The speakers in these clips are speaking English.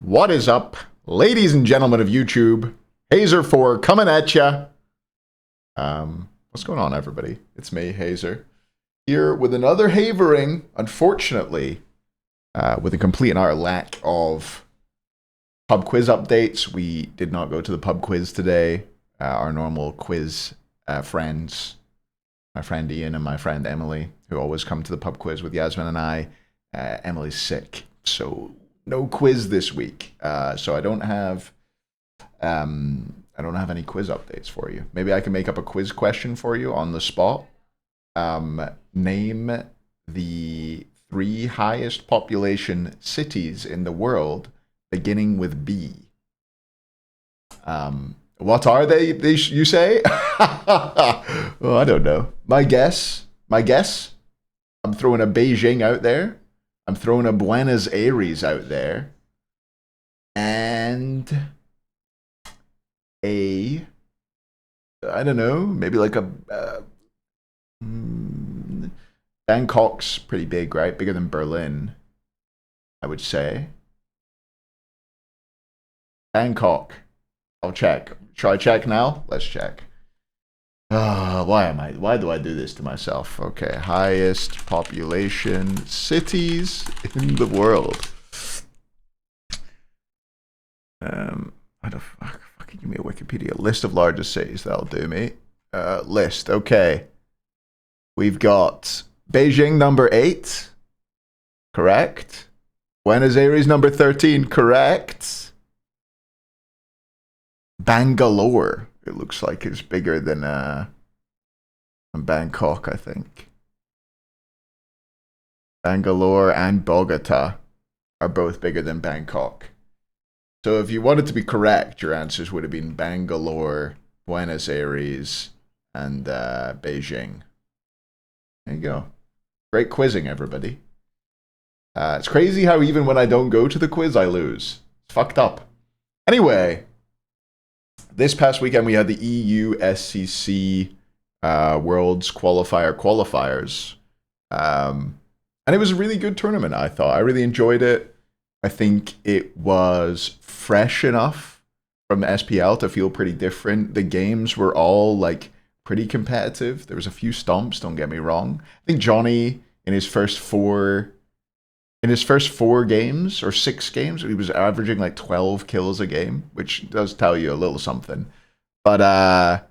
What is up, ladies and gentlemen of YouTube? Hazer4 coming at ya. What's going on, everybody? It's me, Hazer, here with another Hayvering. Unfortunately, with a complete and utter lack of pub quiz updates, we did not go to the pub quiz today. Our normal quiz friends, my friend Ian and my friend Emily, who always come to the pub quiz with Yasmin and I. Emily's sick, so no quiz this week. So I don't have any quiz updates for you. Maybe I can make up a quiz question for you on the spot. Name the 3 highest population cities in the world beginning with B. What are they? You say? Well, I don't know. My guess. I'm throwing a Beijing out there. I'm throwing a Buenos Aires out there. And I don't know, maybe like a Bangkok's pretty big, right? Bigger than Berlin, I would say. Bangkok. I'll check. Shall I check now? Let's check. Why do I do this to myself? Okay, highest population cities in the world. I don't fucking give me a Wikipedia list of largest cities. That'll do me. List. Okay. We've got Beijing number 8. Correct. Buenos Aires number 13. Correct. Bangalore. It looks like it's bigger than Bangkok, I think. Bangalore and Bogota are both bigger than Bangkok. So if you wanted to be correct, your answers would have been Bangalore, Buenos Aires, and Beijing. There you go. Great quizzing, everybody. It's crazy how even when I don't go to the quiz, I lose. It's fucked up. Anyway, this past weekend we had the EUCC Worlds qualifiers. And it was a really good tournament, I thought. I really enjoyed it. I think it was fresh enough from the SPL to feel pretty different. The games were all like pretty competitive. There was a few stomps, don't get me wrong. I think Johnny in his first 4 games or 6 games, he was averaging like 12 kills a game, which does tell you a little something. But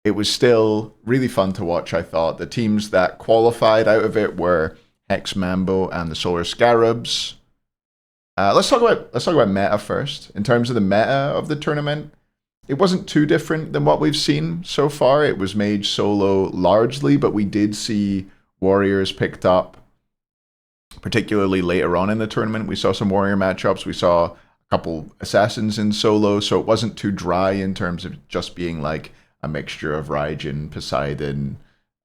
it was still really fun to watch, I thought. The teams that qualified out of it were Hex Mambo and the Solar Scarabs. Let's talk about meta first. In terms of the meta of the tournament, it wasn't too different than what we've seen so far. It was mage solo largely, but we did see warriors picked up, particularly later on in the tournament. We saw some warrior matchups. We saw a couple assassins in solo, so it wasn't too dry in terms of just being like a mixture of Raijin, Poseidon,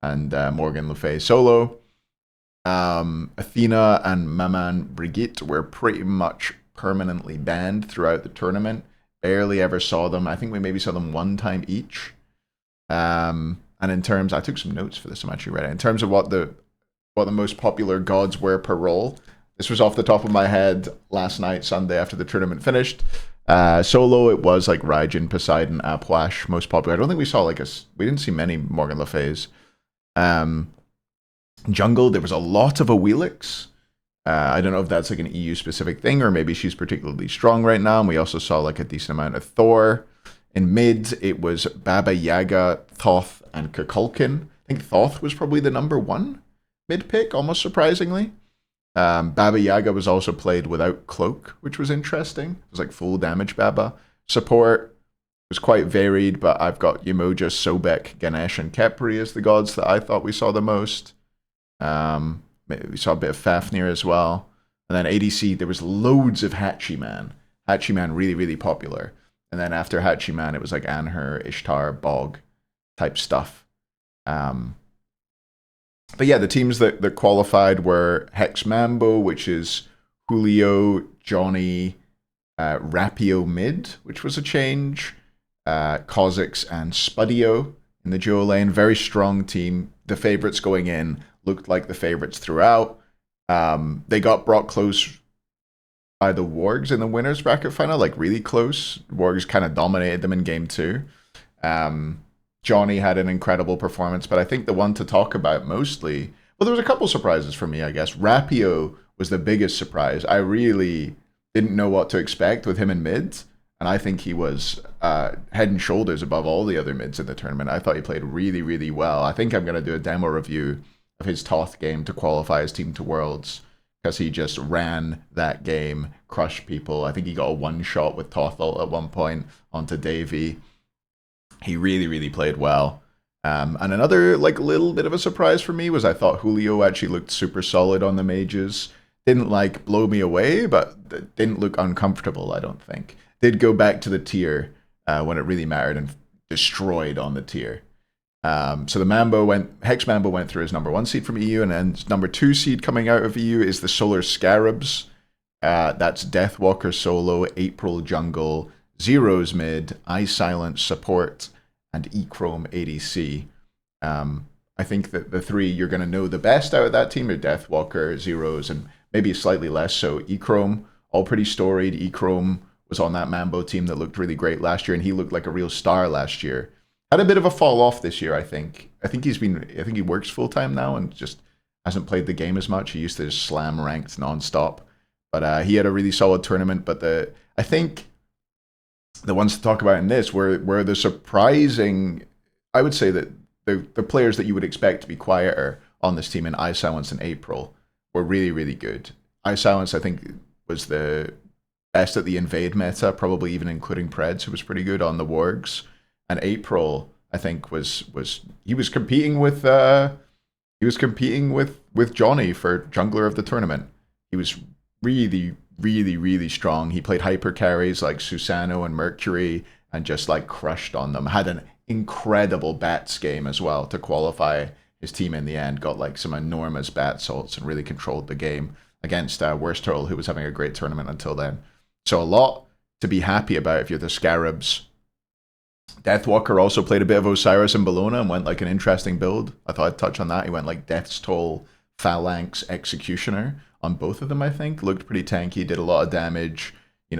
and Morgan Le Fay solo. Athena and Maman Brigitte were pretty much permanently banned throughout the tournament. Barely ever saw them. I think we maybe saw them 1 time each. And in terms, I took some notes for this. I'm actually ready. In terms of what the most popular gods were per role, this was off the top of my head last night, Sunday, after the tournament finished. Solo, it was like Raijin, Poseidon, Apwash, most popular. I don't think we saw we didn't see many Morgan Le Fays. Jungle, there was a lot of Awilix. I don't know if that's like an EU specific thing, or maybe she's particularly strong right now. And we also saw like a decent amount of Thor. In mid, it was Baba Yaga, Thoth, and Kukulkan. I think Thoth was probably the number 1 mid pick, almost surprisingly. Baba Yaga was also played without cloak, which was interesting. It was like full damage Baba. Support was quite varied, but I've got Yemoja, Sobek, Ganesh, and Kepri as the gods that I thought we saw the most. We saw a bit of Fafnir as well. And then ADC, there was loads of Hachiman. Hachiman really, really popular. And then after Hachiman, it was like Anhur, Ishtar, Bog type stuff. But yeah, the teams that qualified were Hex Mambo, which is Julio, Johnny, Rapio mid, which was a change. Kha'Zix and Spudio in the duo lane. Very strong team. The favorites going in looked like the favorites throughout. They got brought close by the Wargs in the winners bracket final, like really close. Wargs kind of dominated them in game 2. Johnny had an incredible performance, but I think the one to talk about mostly, well, there was a couple surprises for me, I guess. Rapio was the biggest surprise. I really didn't know what to expect with him in mids, and I think he was head and shoulders above all the other mids in the tournament. I thought he played really, really well. I think I'm going to do a demo review of his Toth game to qualify his team to Worlds, because he just ran that game, crushed people. I think he got a one-shot with Toth ult at one point onto Davey. He really, really played well. And another like little bit of a surprise for me was I thought Julio actually looked super solid on the mages. Didn't like blow me away, but didn't look uncomfortable, I don't think. Did go back to the tier when it really mattered and destroyed on the tier. So the Hex Mambo went through his number 1 seed from EU, and then number 2 seed coming out of EU is the Solar Scarabs. That's Deathwalker solo, April jungle, Zeros mid, Ice Silence support, and Echrome ADC. I think that the 3 you're going to know the best out of that team are Deathwalker, Zeros, and maybe slightly less so Echrome. All pretty storied. Echrome was on that Mambo team that looked really great last year, and he looked like a real star last year. Had a bit of a fall off this year, I think. I think he works full time now and just hasn't played the game as much. He used to just slam ranked nonstop, but he had a really solid tournament. But I think the ones to talk about in this were the surprising. I would say that the players that you would expect to be quieter on this team in Ice Silence and April were really, really good. Ice Silence, I think, was the best at the invade meta, probably even including Preds, who was pretty good on the Wargs. And April, I think, was competing with Johnny for jungler of the tournament. He was really, really, really strong. He played hyper carries like Susano and Mercury and just like crushed on them. Had an incredible bats game as well to qualify his team in the end. Got like some enormous bat salts and really controlled the game against Worst Turtle, who was having a great tournament until then. So a lot to be happy about if you're the Scarabs. Deathwalker also played a bit of Osiris and Bologna and went like an interesting build. I thought I'd touch on that. He went like Death's Toll, Phalanx, Executioner on both of them, I think. Looked pretty tanky, did a lot of damage,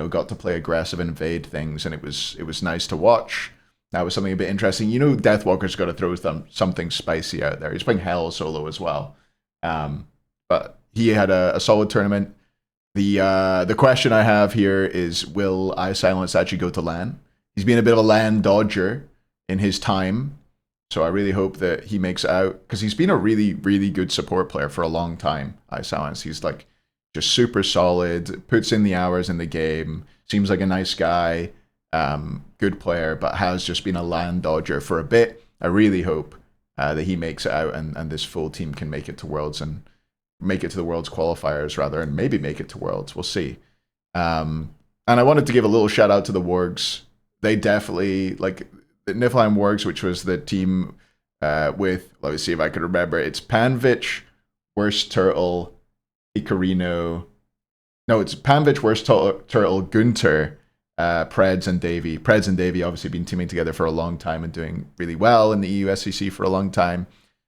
got to play aggressive invade things, and it was nice to watch. That was something a bit interesting. Deathwalker's got to throw something spicy out there. He's playing Hell solo as well. But he had a solid tournament. The question I have here is, will Ice Silence actually go to LAN? He's been a bit of a LAN dodger in his time, so I really hope that he makes it out, because he's been a really, really good support player for a long time, Ice Silence. He's like just super solid, puts in the hours in the game, seems like a nice guy, good player, but has just been a LAN dodger for a bit. I really hope that he makes it out and this full team can make it to Worlds and make it to the Worlds qualifiers, rather, and maybe make it to Worlds. We'll see. And I wanted to give a little shout out to the Wargs. They definitely, like, the Niflheim Wargs, which was the team with, let me see if I can remember, it's Panvich, Worst Turtle, Icarino. No, it's Panvich, Worst Turtle, Gunter, Preds, and Davey. Preds and Davey obviously been teaming together for a long time and doing really well in the EUCC for a long time.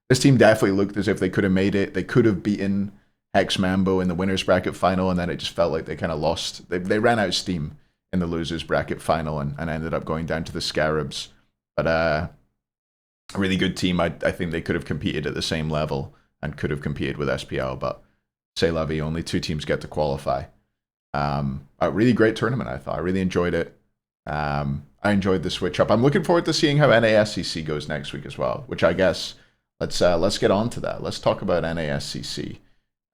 This team definitely looked as if they could have made it. They could have beaten Hex Mambo in the winners bracket final, and then it just felt like they kind of lost. They ran out of steam in the losers bracket final and ended up going down to the Scarabs. But a really good team. I think they could have competed at the same level and could have competed with SPL, but c'est la vie, only 2 teams get to qualify. A really great tournament, I thought. I really enjoyed it. I enjoyed the switch up. I'm looking forward to seeing how NASCC goes next week as well, which I guess let's get on to that. Let's talk about NASCC.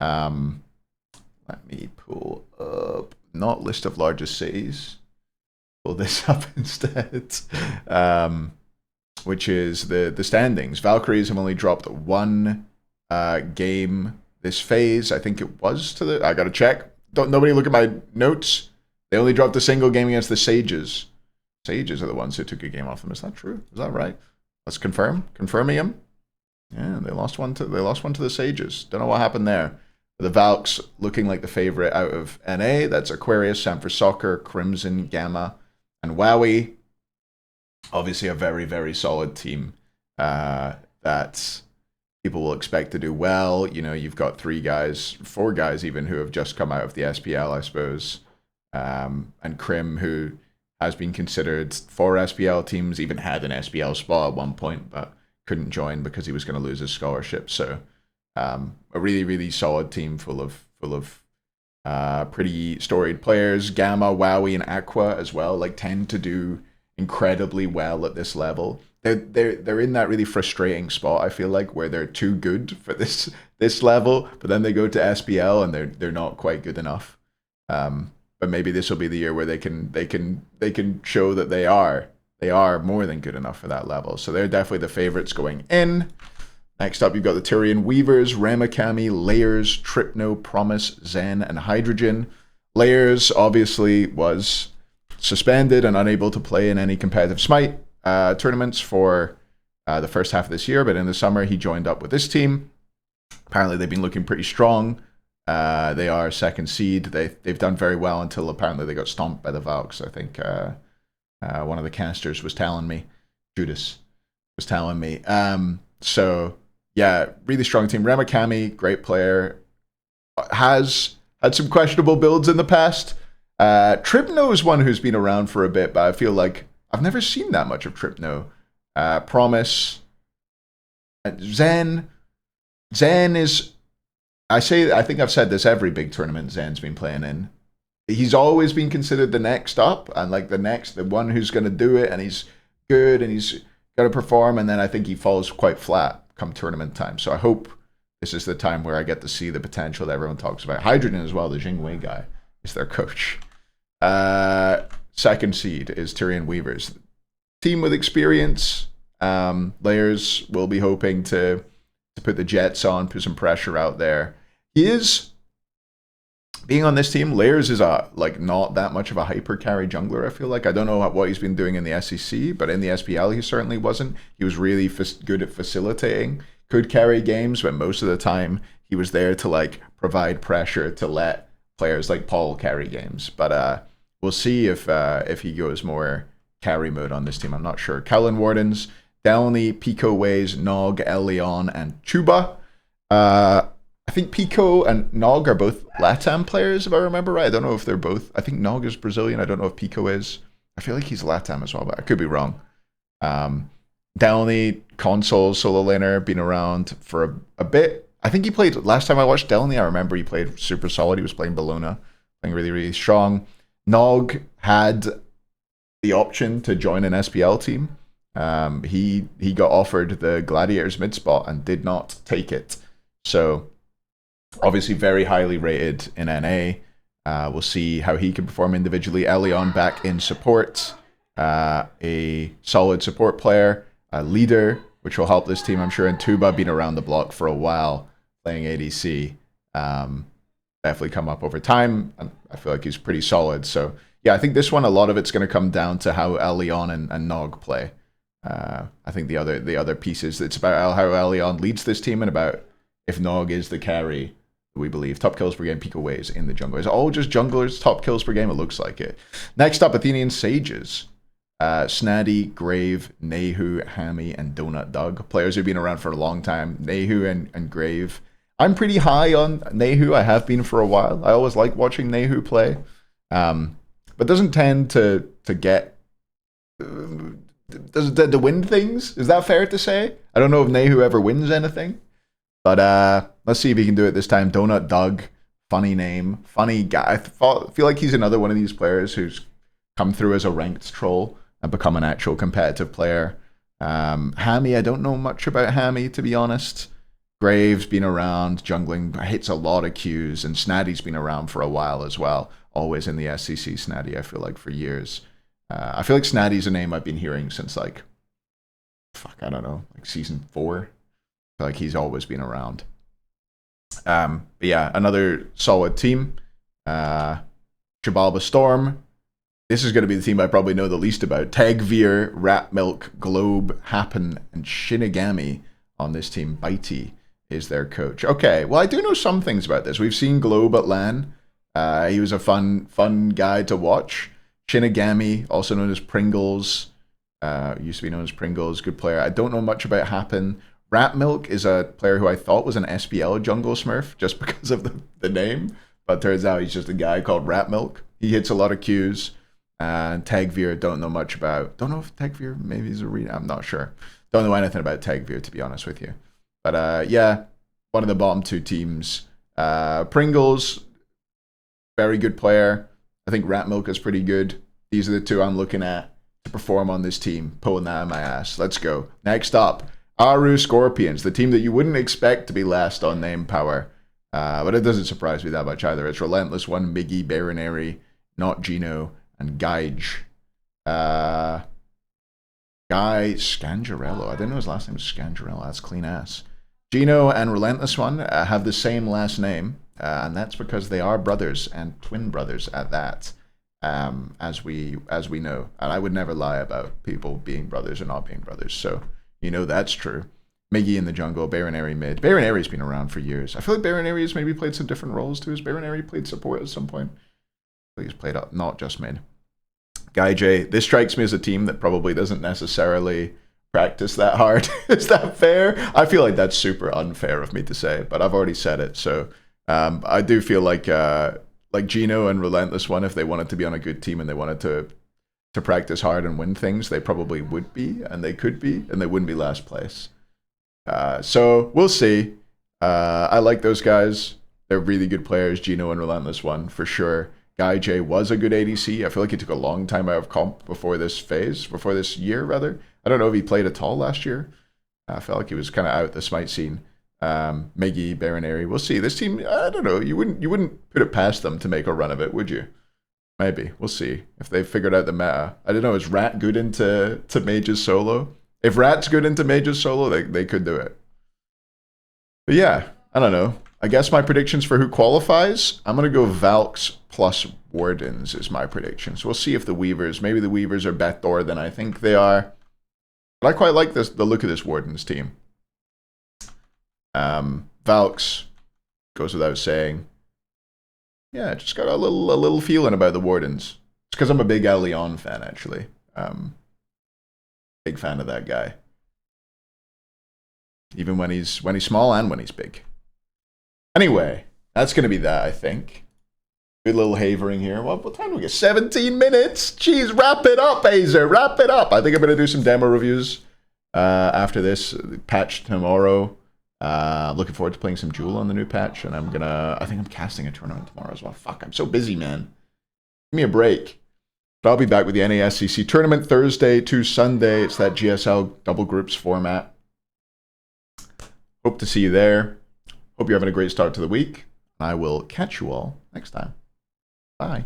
Let me pull up, not list of largest cities. Pull this up instead. Which is the standings. Valkyries have only dropped 1 game this phase. I think it was to the... I gotta check. Nobody look at my notes. They only dropped a single game against the Sages. Sages are the ones who took a game off them. Is that true? Is that right? Let's confirm. Confirming them. Yeah, they lost one to the Sages. Don't know what happened there. The Valks looking like the favorite out of NA. That's Aquarius, Sanford Soccer, Crimson, Gamma, and Wowie. Obviously a very, very solid team that people will expect to do well. You've got 4 guys even who have just come out of the SPL, I suppose. and Krim, who has been considered for SPL teams, even had an SPL spot at one point, but couldn't join because he was going to lose his scholarship. So a really, really solid team full of pretty storied players. Gamma, Wowie, and Aqua as well, like, tend to do incredibly well at this level. They're in that really frustrating spot, I feel like, where they're too good for this level, but then they go to SPL and they're not quite good enough. But maybe this will be the year where they can show that they are more than good enough for that level. So they're definitely the favorites going in. Next up, you've got the Tyrian Weavers, Ramakami, Layers, Tripno, Promise, Zen, and Hydrogen. Layers obviously was suspended and unable to play in any competitive Smite tournaments for the first half of this year, but in the summer he joined up with this team. Apparently they've been looking pretty strong. They are second seed. They've done very well until apparently they got stomped by the Valks. I think one of the casters was telling me, Judas was telling me. So yeah, really strong team. Ramakami, great player, has had some questionable builds in the past. Tripno is one who's been around for a bit, but I feel like I've never seen that much of Tripno. Promise. Zen is, I think I've said this every big tournament Zen's been playing in. He's always been considered the next up, and like the one who's going to do it, and he's good, and he's got to perform, and then I think he falls quite flat come tournament time. So I hope this is the time where I get to see the potential that everyone talks about. Hydrogen as well, the Jingwei guy, is their coach. Second seed is Tyrian Weavers. Team with experience. Layers will be hoping to put the Jets on, put some pressure out there. He is, being on this team, Layers is not that much of a hyper carry jungler, I feel like. I don't know what he's been doing in the SCC, but in the SPL he certainly wasn't. He was really good at facilitating, could carry games, but most of the time he was there to like provide pressure to let players like Paul carry games. But we'll see if he goes more carry mode on this team. I'm not sure. Cowlin Wardens, Delny, Pico Ways, Nog, Elion, and Chuba. I think Pico and Nog are both LATAM players, if I remember right. I don't know if they're both. I think Nog is Brazilian. I don't know if Pico is. I feel like he's LATAM as well, but I could be wrong. Delny, console, solo laner, been around for a bit. I think he played, last time I watched Delny, I remember he played super solid. He was playing Bologna, playing really, really strong. Nog had the option to join an SPL team. He got offered the Gladiators mid spot and did not take it. So obviously very highly rated in NA. We'll see how he can perform individually. Elion back in support. A solid support player. A leader, which will help this team, I'm sure. And Tuba been around the block for a while, playing ADC. Definitely come up over time. I feel like he's pretty solid. So yeah, I think this one, a lot of it's going to come down to how Elion and Nog play. I think the other pieces, it's about how Elion leads this team and about if Nog is the carry, we believe. Top kills per game, Pico Ways in the jungle. Is it all just junglers, top kills per game? It looks like it. Next up, Athenian Sages. Snaddy, Grave, Nehu, Hammy, and Donut Doug. Players who've been around for a long time. Nehu and Grave. I'm pretty high on Nehu. I have been for a while. I always like watching Nehu play. But doesn't tend to get... to win things? Is that fair to say? I don't know if Nehu ever wins anything. But let's see if he can do it this time. Donut Doug. Funny name. Funny guy. I feel like he's another one of these players who's come through as a ranked troll and become an actual competitive player. Hammy, I don't know much about Hammy, to be honest. Graves been around, jungling, hits a lot of Qs, and Snaddy's been around for a while as well. Always in the SCC, Snaddy, I feel like, for years. I feel like Snaddy's a name I've been hearing since, like, I don't know, like season 4. I feel like he's always been around. But yeah, another solid team. Chibalba Storm. This is going to be the team I probably know the least about. Tegveer, Rat Milk, Globe, Happen, and Shinigami on this team. Bitey is their coach. Okay, well, I do know some things about this. We've seen Globe at LAN. He was a fun guy to watch. Shinigami, also known as Pringles. Used to be known as Pringles. Good player. I don't know much about Happen. Rat Milk is a player who I thought was an SPL jungle smurf just because of the name. But turns out he's just a guy called Rat Milk. He hits a lot of Qs. And Tagveer, don't know much about. Don't know if Tagveer maybe is a read. I'm not sure. Don't know anything about Tagveer, to be honest with you. But yeah, one of the bottom two teams. Pringles, very good player. I think Rat Milk is pretty good. These are the two I'm looking at to perform on this team. Pulling that out of my ass. Let's go. Next up, Aru Scorpions, the team that you wouldn't expect to be last on name power. But it doesn't surprise me that much either. It's Relentless One, Miggy, Baronary, Not Gino, and Gaige. Guy Scangarello. I didn't know his last name was Scangarello. That's clean ass. Gino and Relentless One have the same last name, and that's because they are brothers and twin brothers at that, as we know. And I would never lie about people being brothers or not being brothers, so you know that's true. Miggy in the jungle, Baronary mid. Baronary's been around for years. I feel like Baronary has maybe played some different roles too. Has Baronary played support at some point? He's played up, not just mid. Guy J, this strikes me as a team that probably doesn't necessarily practice that hard. Is that fair? I feel like that's super unfair of me to say, but I've already said it. So I do feel like Gino and Relentless One, if they wanted to be on a good team and they wanted to practice hard and win things, they probably would be, and they could be, and they wouldn't be last place. So we'll see. I like those guys. They're really good players, Gino and Relentless One, for sure. Guy J was a good ADC. I feel like he took a long time out of comp before this year, rather. I don't know if he played at all last year. I felt like he was kind of out the smite scene. Miggy, Baronary, we'll see. This team, I don't know. You wouldn't put it past them to make a run of it, would you? Maybe. We'll see if they figured out the meta. I don't know. Is Rat good into mages solo? If Rat's good into mages solo, they could do it. But yeah, I don't know. I guess my predictions for who qualifies, I'm going to go Valks plus Wardens is my prediction. So we'll see if the Weavers, maybe the Weavers are better than I think they are. But I quite like the look of this Wardens team. Valks, goes without saying. Yeah, just got a little feeling about the Wardens. It's because I'm a big Leon fan, actually. Big fan of that guy. Even when he's small and when he's big. Anyway, that's going to be that, I think. Good little Hayvering here. What time do we get? 17 minutes? Jeez, wrap it up, Hazer. Wrap it up. I think I'm going to do some demo reviews after this. Patch tomorrow. Looking forward to playing some Jewel on the new patch. And I think I'm casting a tournament tomorrow as well. Fuck, I'm so busy, man. Give me a break. But I'll be back with the NASCC tournament Thursday to Sunday. It's that GSL double groups format. Hope to see you there. Hope you're having a great start to the week. I will catch you all next time. Bye.